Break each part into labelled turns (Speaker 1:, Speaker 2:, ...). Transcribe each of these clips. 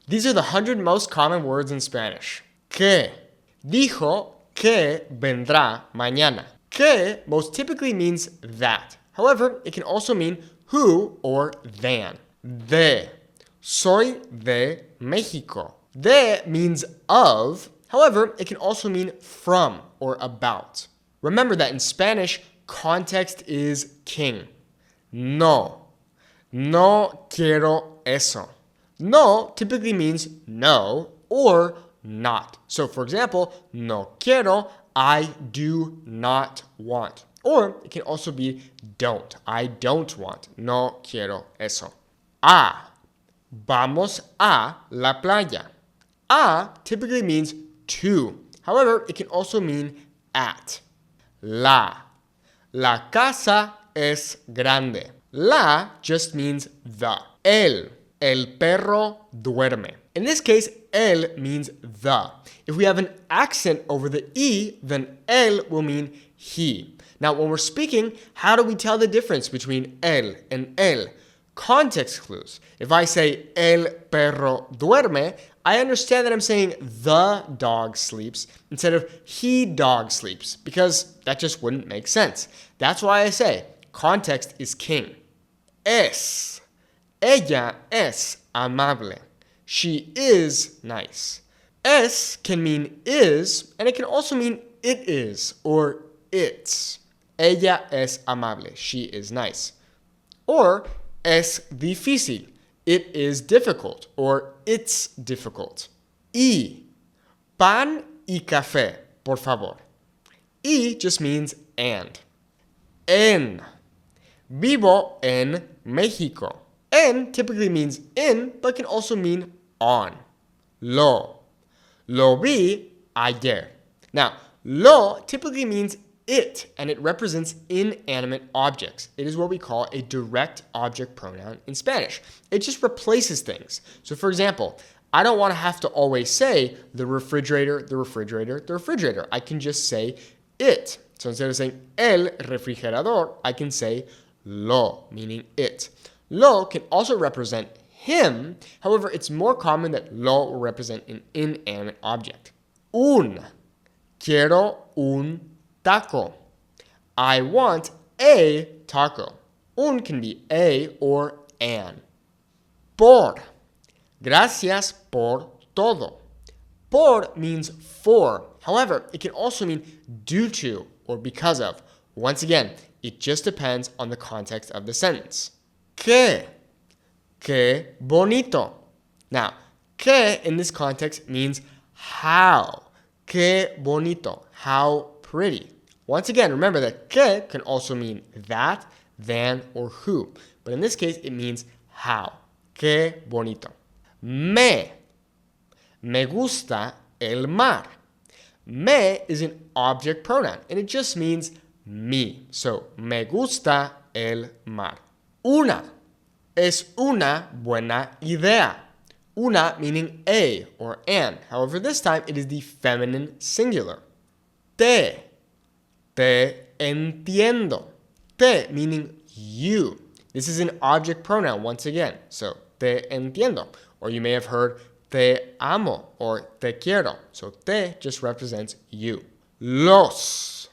Speaker 1: These are the 100 most common words in Spanish. Que. Dijo que vendrá mañana. Que most typically means that. However, it can also mean who or than. De. Soy de México. De means of. However, it can also mean from or about. Remember that in Spanish, context is king. No. No quiero eso. No typically means no or not. So for example, no quiero, I do not want. Or it can also be don't. I don't want. No quiero eso. Vamos a la playa. A typically means to. However, it can also mean at. La casa es grande. La just means the. El perro duerme. In this case, el means the. If we have an accent over the E, then el will mean he. Now, when we're speaking, how do we tell the difference between el and el? Context clues. If I say el perro duerme, I understand that I'm saying the dog sleeps instead of he dog sleeps, because that just wouldn't make sense. That's why I say context is king. Es. Ella es amable. She is nice. Es can mean is, and it can also mean it is or it's. Ella es amable. She is nice. Or es difícil. It is difficult or it's difficult. Y. Pan y café, por favor. Y just means and. En. Vivo en México. En typically means in, but can also mean on. Lo vi ayer. Now, lo typically means it, and it represents inanimate objects. It is what we call a direct object pronoun in Spanish. It just replaces things. So for example, I don't want to have to always say the refrigerator, the refrigerator, the refrigerator. I can just say it. So instead of saying el refrigerador, I can say lo, meaning it. Lo can also represent him. However, it's more common that lo will represent an inanimate object. Quiero un taco. I want a taco. Un can be a or an. Por. Gracias por todo. Por means for. However, it can also mean due to or because of. Once again, it just depends on the context of the sentence. Que bonito. Now, que in this context means how. Que bonito. How pretty. Once again, remember that que can also mean that, than, or who. But in this case, it means how. Que bonito. Me gusta el mar. Me is an object pronoun, and it just means me. So, me gusta el mar. Una es una buena idea. Una meaning a or an. However, this time it is the feminine singular. Te entiendo. Te meaning you. This is an object pronoun once again. So, te entiendo. Or you may have heard te amo or te quiero. So, te just represents you. Los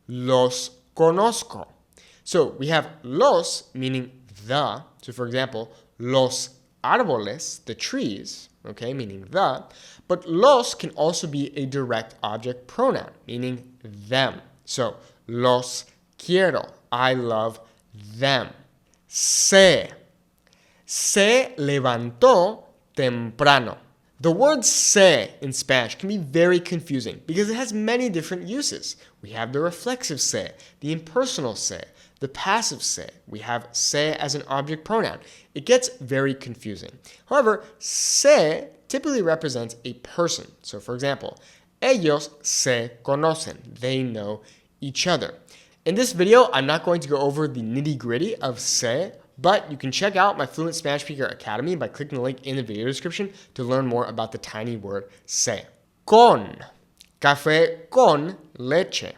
Speaker 1: conozco. So, we have los meaning the. So, for example, los árboles, the trees, okay, meaning the. But los can also be a direct object pronoun, meaning them. So, los quiero, I love them. Se levantó temprano. The word se in Spanish can be very confusing because it has many different uses. We have the reflexive se, the impersonal se, the passive se. We have se as an object pronoun. It gets very confusing. However, se typically represents a person. So for example, ellos se conocen. They know each other. In this video, I'm not going to go over the nitty-gritty of se, but you can check out my Fluent Spanish Speaker Academy by clicking the link in the video description to learn more about the tiny word se. Con. Café con leche.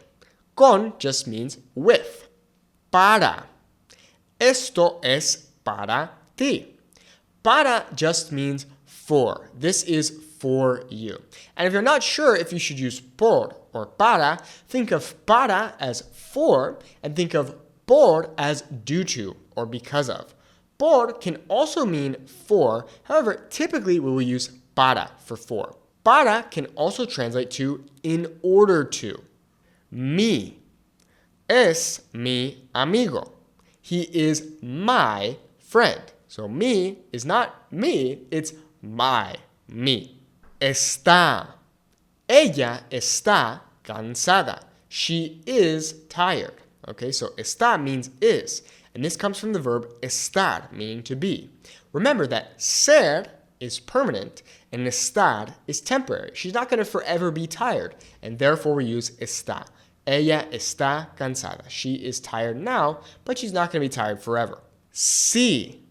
Speaker 1: Con just means with. Para. Esto es para ti. Para just means for. This is for you. And if you're not sure if you should use por or para, think of para as for and think of por as due to or because of. Por can also mean for, however, typically we will use para for. Para can also translate to in order to. Mi es mi amigo. He is my friend. So mi is not me, it's my, me. Está. Ella está cansada. She is tired. Okay, so está means is. And this comes from the verb estar, meaning to be. Remember that ser is permanent and estar is temporary. She's not going to forever be tired, and therefore we use está. Ella está cansada. She is tired now, but she's not going to be tired forever. Si.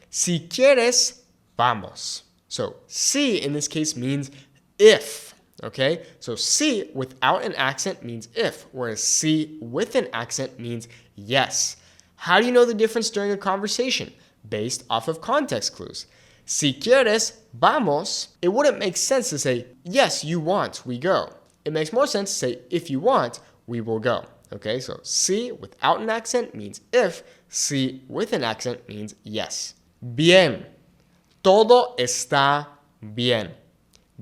Speaker 1: Si quieres, vamos. So si in this case means if. Okay, so si without an accent means if, whereas si with an accent means yes. How do you know the difference during a conversation? Based off of context clues. Si quieres, vamos, it wouldn't make sense to say, yes, you want, we go. It makes more sense to say, if you want, we will go. Okay, so si without an accent means if, si with an accent means yes. Bien. Todo está bien.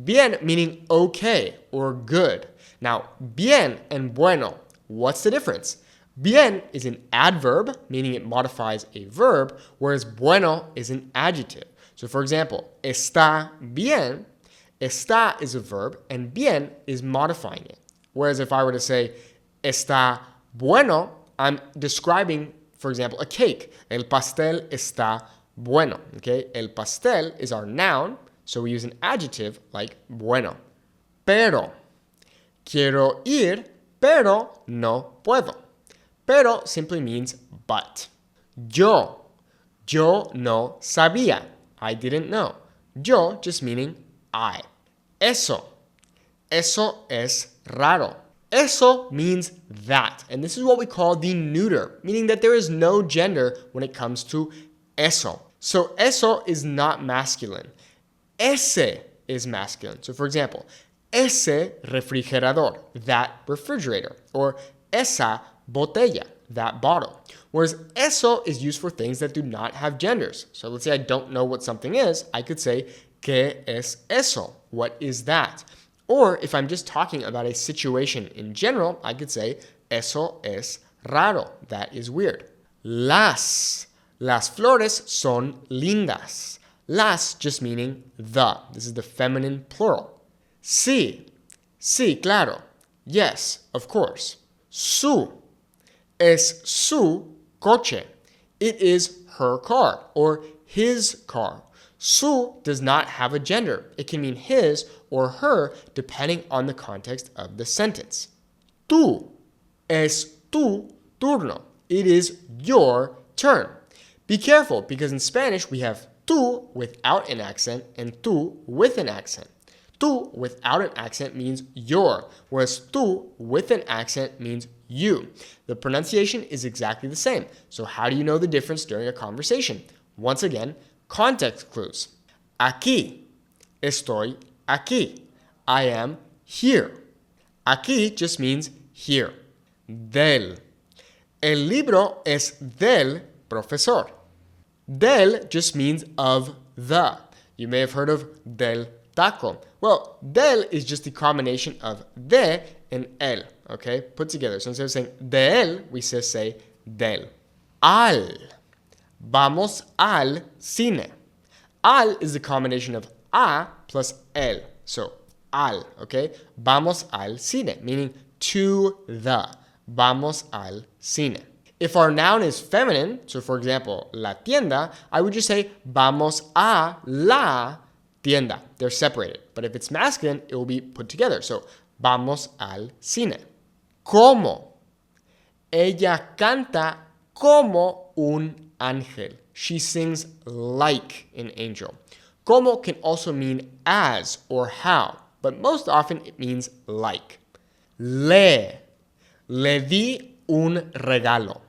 Speaker 1: Bien meaning okay or good. Now, bien and bueno, what's the difference? Bien is an adverb, meaning it modifies a verb, whereas bueno is an adjective. So for example, está bien, está is a verb, and bien is modifying it. Whereas if I were to say, está bueno, I'm describing, for example, a cake. El pastel está bueno. Okay? El pastel is our noun, so we use an adjective like bueno. Pero. Quiero ir, pero no puedo. Pero simply means but. Yo no sabía. I didn't know. Yo just meaning I. Eso es raro. Eso means that. And this is what we call the neuter, meaning that there is no gender when it comes to eso. So eso is not masculine. Ese is masculine. So for example, ese refrigerador, that refrigerator, or esa botella, that bottle. Whereas eso is used for things that do not have genders. So let's say I don't know what something is, I could say, ¿qué es eso? What is that? Or if I'm just talking about a situation in general, I could say, eso es raro, that is weird. Las flores son lindas. Las just meaning the. This is the feminine plural. Sí, claro. Yes, of course. Su es su coche. It is her car or his car. Su does not have a gender. It can mean his or her depending on the context of the sentence. Tú es tu turno. It is your turn. Be careful because in Spanish we have tú without an accent and tú with an accent. Tú without an accent means your, whereas tú with an accent means you. The pronunciation is exactly the same. So how do you know the difference during a conversation? Once again, context clues. Aquí. Estoy aquí. I am here. Aquí just means here. Del. El libro es del profesor. Del just means of the. You may have heard of del taco. Well, del is just the combination of de and el, okay, put together. So instead of saying de él, we just say del. Al. Vamos al cine. Al is the combination of a plus el. So, al, okay? Vamos al cine, meaning to the. Vamos al cine. If our noun is feminine, so for example, la tienda, I would just say vamos a la tienda. They're separated. But if it's masculine, it will be put together. So, vamos al cine. ¿Cómo? Ella canta como un ángel. She sings like an angel. Como can also mean as or how, but most often it means like. Le di un regalo.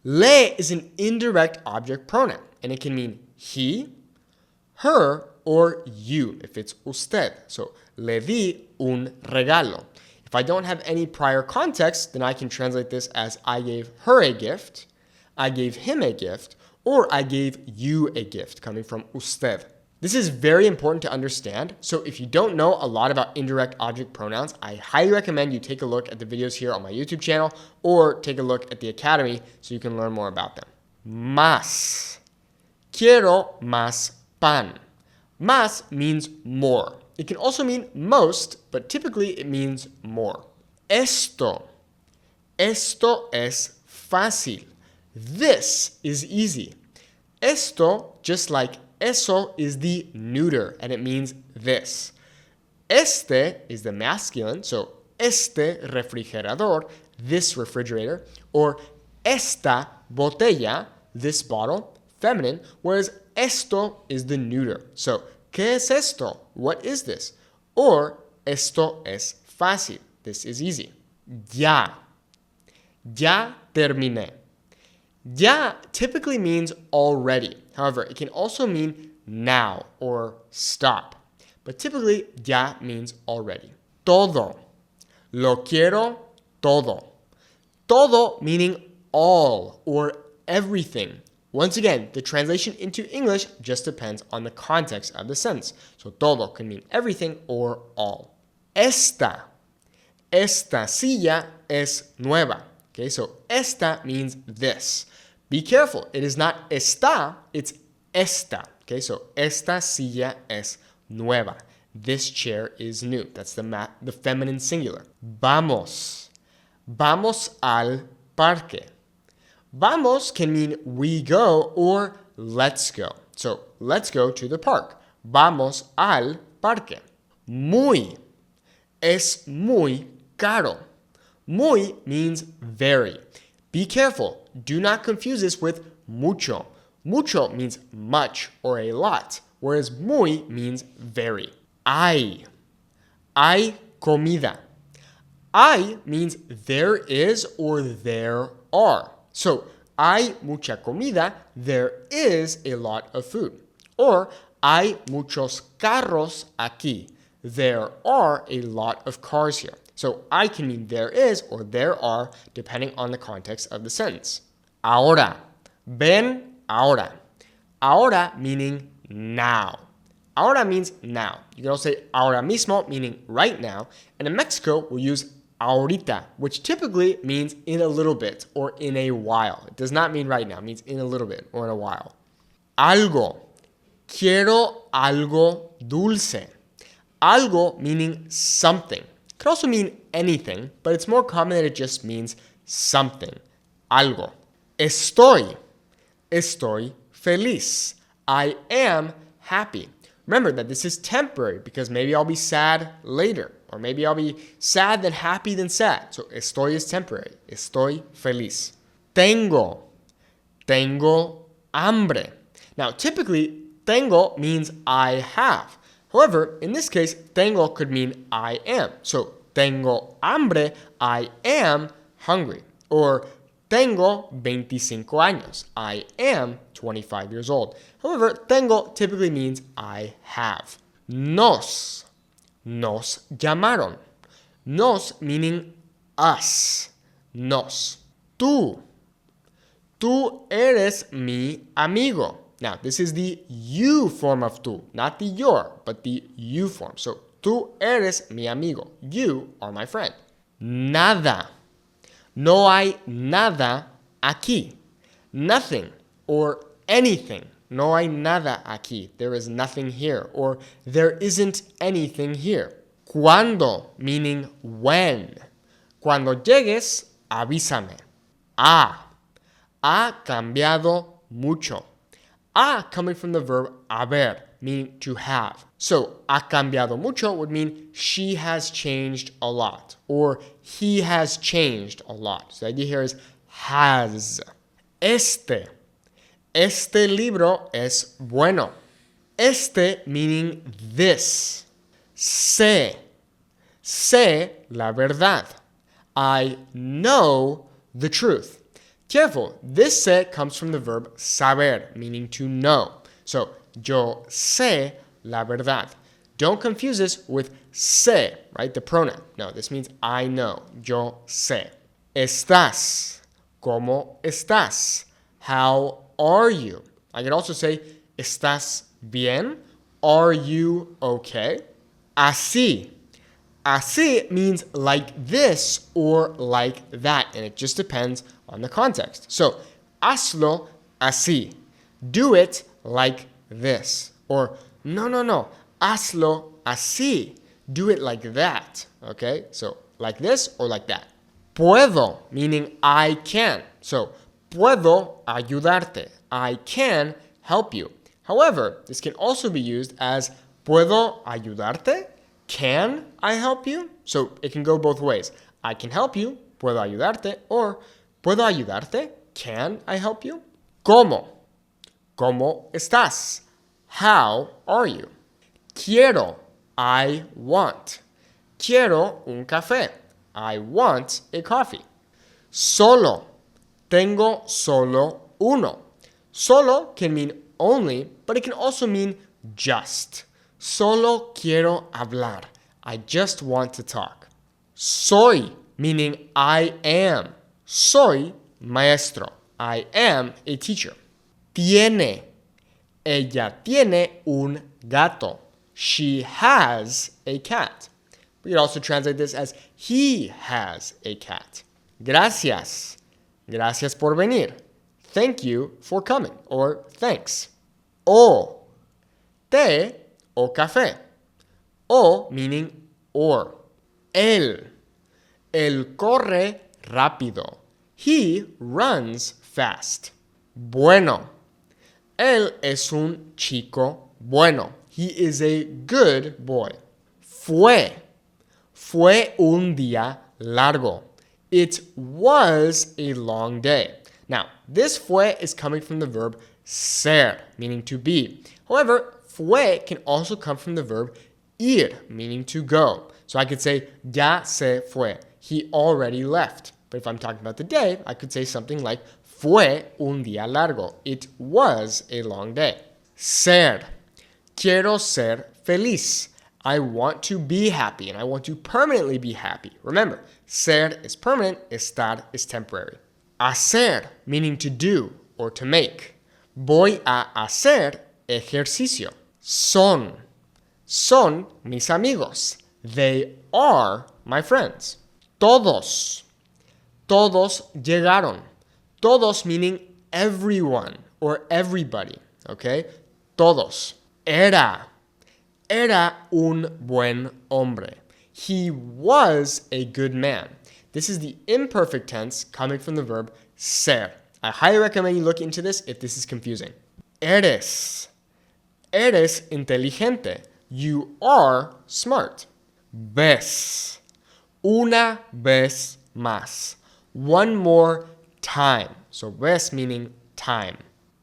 Speaker 1: Le is an indirect object pronoun, and it can mean he, her, or you if it's usted. So, le di un regalo. If I don't have any prior context, then I can translate this as I gave her a gift, I gave him a gift, or I gave you a gift, coming from usted. This is very important to understand. So if you don't know a lot about indirect object pronouns, I highly recommend you take a look at the videos here on my YouTube channel or take a look at the Academy so you can learn more about them. Más. Quiero más pan. Más means more. It can also mean most, but typically it means more. Esto. Esto es fácil. This is easy. Esto, just like eso, is the neuter, and it means this. Este is the masculine, so este refrigerador, this refrigerator, or esta botella, this bottle, feminine, whereas esto is the neuter. So, ¿qué es esto? What is this? Or, esto es fácil. This is easy. Ya. Ya terminé. Ya typically means already. However, it can also mean now or stop. But typically, ya means already. Todo. Lo quiero todo. Todo meaning all or everything. Once again, the translation into English just depends on the context of the sentence. So todo can mean everything or all. Esta. Esta silla es nueva. Okay, so esta means this. Be careful, it is not está, it's esta. Okay, so esta silla es nueva. This chair is new. That's the feminine singular. Vamos. Vamos al parque. Vamos can mean we go or let's go. So let's go to the park. Vamos al parque. Muy. Es muy caro. Muy means very. Be careful. Do not confuse this with mucho. Mucho means much or a lot, whereas muy means very. Hay. Hay comida. Hay means there is or there are. So, hay mucha comida, there is a lot of food. Or, hay muchos carros aquí. There are a lot of cars here. So, hay can mean there is or there are, depending on the context of the sentence. Ahora. Ven ahora. Ahora meaning now. Ahora means now. You can also say ahora mismo, meaning right now. And in Mexico, we'll use ahorita, which typically means in a little bit or in a while. It does not mean right now. It means in a little bit or in a while. Algo. Quiero algo dulce. Algo meaning something. It could also mean anything, but it's more common that it just means something. Algo. Estoy. Estoy feliz. I am happy. Remember that this is temporary because maybe I'll be sad later. Or maybe I'll be sad then happy then sad. So estoy is temporary. Estoy feliz. Tengo. Tengo hambre. Now typically, tengo means I have. However, in this case, tengo could mean I am. So tengo hambre, I am hungry. Or tengo 25 años. I am 25 years old. However, tengo typically means I have. Nos. Nos llamaron. Nos meaning us. Nos. Tú. Tú eres mi amigo. Now, this is the you form of tú, not the your, but the you form. So, tú eres mi amigo. You are my friend. Nada. No hay nada aquí. Nothing or anything. No hay nada aquí. There is nothing here. Or there isn't anything here. Cuando, meaning when. Cuando llegues, avísame. Ha. Ha cambiado mucho. Ha coming from the verb haber, meaning to have. So, ha cambiado mucho would mean she has changed a lot. Or he has changed a lot. So the idea here is has. Este. Este libro es bueno. Este meaning this. Sé. Sé la verdad. I know the truth. Careful, this sé comes from the verb saber, meaning to know. So, yo sé la verdad. Don't confuse this with sé, right? The pronoun. No, this means I know. Yo sé. Estás. ¿Cómo estás? How are you? I could also say, ¿estás bien? Are you okay? Así. Así means like this or like that, and it just depends on the context. So, hazlo así. Do it like this. Or, no, hazlo así. Do it like that. Okay? So, like this or like that. Puedo, meaning I can. So, puedo ayudarte. I can help you. However, this can also be used as puedo ayudarte? Can I help you? So it can go both ways. I can help you, puedo ayudarte, or puedo ayudarte? Can I help you? ¿Cómo? ¿Cómo estás? How are you? Quiero, I want. Quiero un café. I want a coffee. Solo, tengo solo uno. Solo can mean only, but it can also mean just. Solo quiero hablar. I just want to talk. Soy, meaning I am. Soy maestro. I am a teacher. Tiene. Ella tiene un gato. She has a cat. We could also translate this as he has a cat. Gracias. Gracias por venir. Thank you for coming, or thanks. O. Té o café. O meaning or. Él. Él corre rápido. He runs fast. Bueno. Él es un chico bueno. He is a good boy. Fue. Fue un día largo. It was a long day. Now, this fue is coming from the verb ser, meaning to be. However, fue can also come from the verb ir, meaning to go. So I could say, ya se fue. He already left. But if I'm talking about the day, I could say something like, fue un día largo. It was a long day. Ser. Quiero ser feliz. I want to be happy, and I want to permanently be happy. Remember, ser is permanent, estar is temporary. Hacer, meaning to do or to make. Voy a hacer ejercicio. Son. Son mis amigos. They are my friends. Todos. Todos llegaron. Todos meaning everyone or everybody. Okay? Todos. Era. Era un buen hombre. He was a good man. This is the imperfect tense coming from the verb ser. I highly recommend you look into this if this is confusing. Eres. Eres inteligente. You are smart. Ves. Una vez más. One more time. So ves meaning time.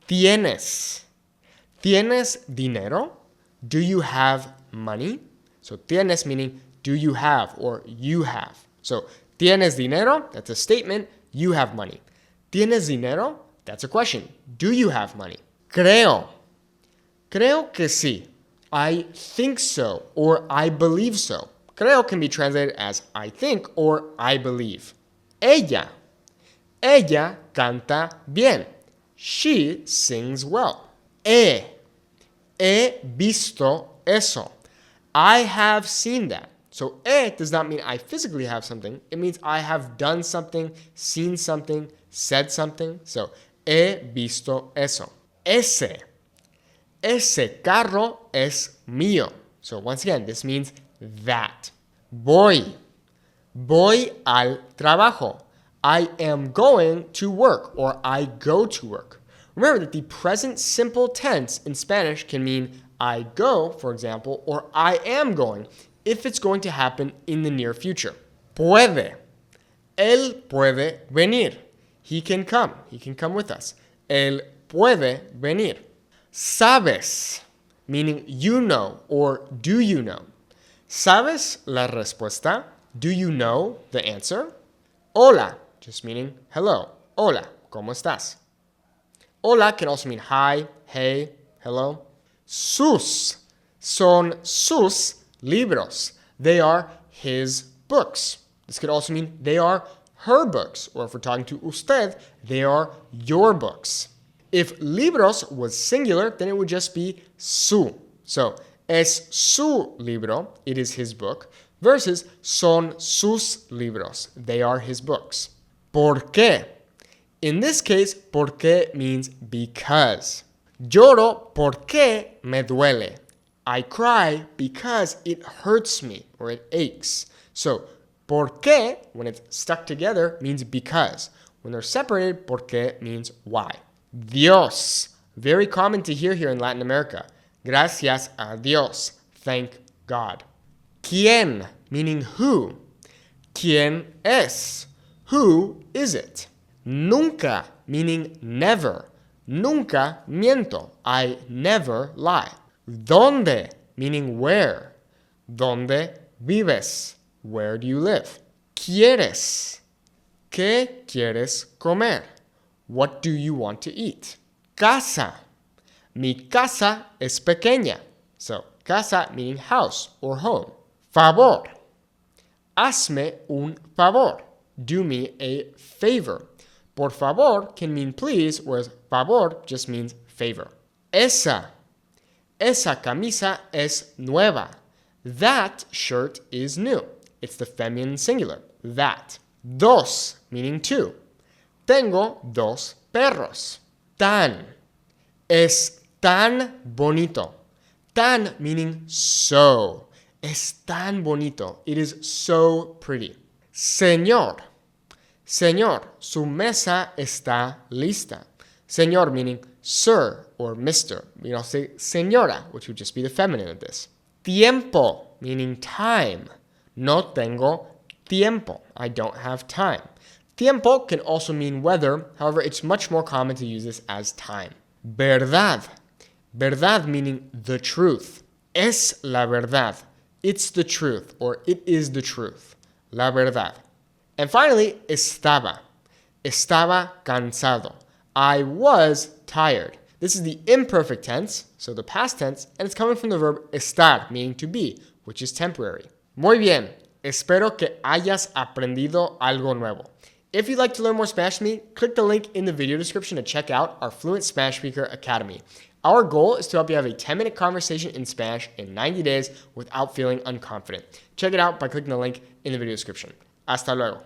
Speaker 1: Tienes. ¿Tienes dinero? Do you have money? So tienes meaning do you have or you have. So tienes dinero, that's a statement, you have money. ¿Tienes dinero? That's a question. Do you have money? Creo. Creo que sí. I think so or I believe so. Creo can be translated as I think or I believe. Ella. Ella canta bien. She sings well. He visto eso. I have seen that. So, does not mean I physically have something. It means I have done something, seen something, said something. So, he visto eso. Ese carro es mío. So, once again, this means that. Voy al trabajo. I am going to work or I go to work. Remember that the present simple tense in Spanish can mean I go, for example, or I am going, if it's going to happen in the near future. Puede. Él puede venir. He can come. He can come with us. Él puede venir. Sabes, meaning you know or do you know. ¿Sabes la respuesta? Do you know the answer? Hola, just meaning hello. Hola, ¿cómo estás? Hola can also mean hi, hey, hello. Sus Son sus libros. They are his books. This could also mean they are her books. Or if we're talking to usted, they are your books. If libros was singular, then it would just be su. So, es su libro, it is his book, versus son sus libros, they are his books. ¿Por qué? In this case, ¿por qué means because. Lloro porque me duele. I cry because it hurts me or it aches. So, ¿por qué, when it's stuck together, means because. When they're separated, ¿por qué means why. Dios, very common to hear here in Latin America. Gracias a Dios, thank God. ¿Quién, meaning who. ¿Quién es? Who is it? Nunca, meaning never. Nunca miento. I never lie. ¿Dónde? Meaning where. ¿Dónde vives? Where do you live? ¿Quieres? ¿Qué quieres comer? What do you want to eat? Casa. Mi casa es pequeña. So, casa meaning house or home. Favor. Hazme un favor. Do me a favor. Por favor can mean please, whereas favor just means favor. Esa. Esa camisa es nueva. That shirt is new. It's the feminine singular. That. Dos, meaning two. Tengo dos perros. Tan. Es tan bonito. Tan meaning so. Es tan bonito. It is so pretty. Señor. Señor, su mesa está lista. Señor meaning sir or mister. We don't say señora, which would just be the feminine of this. Tiempo meaning time. No tengo tiempo. I don't have time. Tiempo can also mean weather. However, it's much more common to use this as time. Verdad. Verdad meaning the truth. Es la verdad. It's the truth, or it is the truth. La verdad. And finally, estaba. Estaba cansado. I was tired. This is the imperfect tense, so the past tense, and it's coming from the verb estar, meaning to be, which is temporary. Muy bien. Espero que hayas aprendido algo nuevo. If you'd like to learn more Spanish from me, click the link in the video description to check out our Fluent Spanish Speaker Academy. Our goal is to help you have a 10-minute conversation in Spanish in 90 days without feeling unconfident. Check it out by clicking the link in the video description. Hasta luego.